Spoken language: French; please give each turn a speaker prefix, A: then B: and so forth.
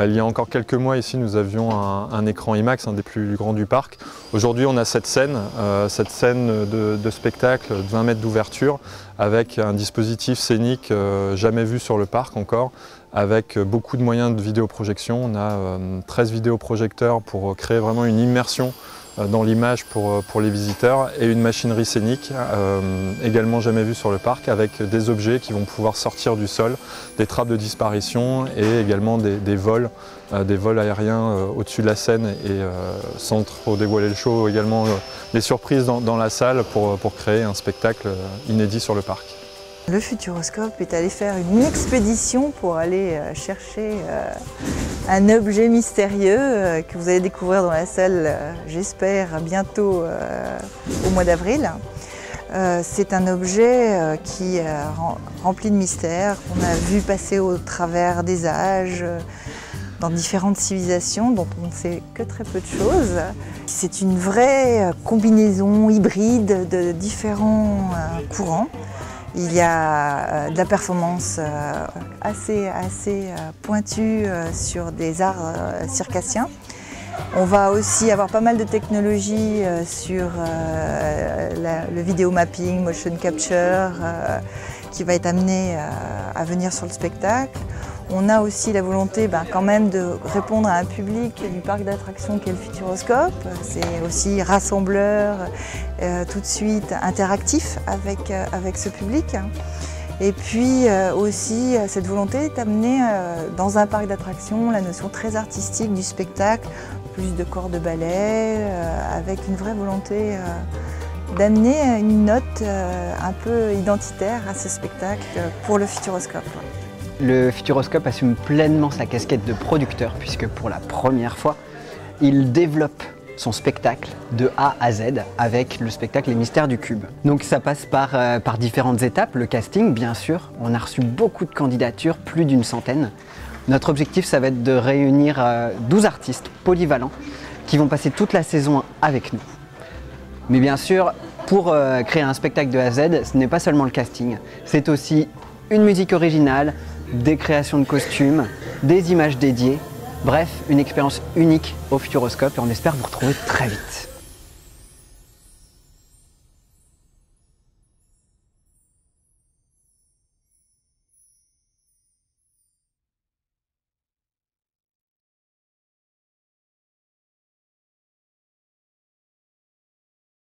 A: Il y a encore quelques mois ici nous avions un écran IMAX, un des plus grands du parc. Aujourd'hui on a cette scène de spectacle de 20 mètres d'ouverture avec un dispositif scénique jamais vu sur le parc encore, avec beaucoup de moyens de vidéoprojection. On a 13 vidéoprojecteurs pour créer vraiment une immersion dans l'image pour les visiteurs et une machinerie scénique également jamais vue sur le parc avec des objets qui vont pouvoir sortir du sol, des trappes de disparition et également des vols aériens au-dessus de la scène et sans trop dévoiler le show, également des surprises dans la salle pour créer un spectacle inédit sur le parc.
B: Le Futuroscope est allé faire une expédition pour aller chercher un objet mystérieux que vous allez découvrir dans la salle, j'espère, bientôt au mois d'avril. C'est un objet qui est rempli de mystères, qu'on a vu passer au travers des âges, dans différentes civilisations dont on ne sait que très peu de choses. C'est une vraie combinaison hybride de différents courants. Il y a de la performance assez pointue sur des arts circassiens. On va aussi avoir pas mal de technologies sur le vidéo mapping, motion capture, qui va être amené à venir sur le spectacle. On a aussi la volonté quand même de répondre à un public du parc d'attractions qu'est le Futuroscope. C'est aussi rassembleur, tout de suite interactif avec ce public. Et puis aussi cette volonté d'amener dans un parc d'attractions la notion très artistique du spectacle, plus de corps de ballet, avec une vraie volonté d'amener une note un peu identitaire à ce spectacle pour le Futuroscope.
C: Le Futuroscope assume pleinement sa casquette de producteur puisque pour la première fois, il développe son spectacle de A à Z avec le spectacle Les Mystères du Cube. Donc ça passe par différentes étapes, le casting bien sûr. On a reçu beaucoup de candidatures, plus d'une centaine. Notre objectif, ça va être de réunir 12 artistes polyvalents qui vont passer toute la saison avec nous. Mais bien sûr, pour créer un spectacle de A à Z, ce n'est pas seulement le casting, c'est aussi une musique originale, des créations de costumes, des images dédiées, bref, une expérience unique au Futuroscope et on espère vous retrouver très vite.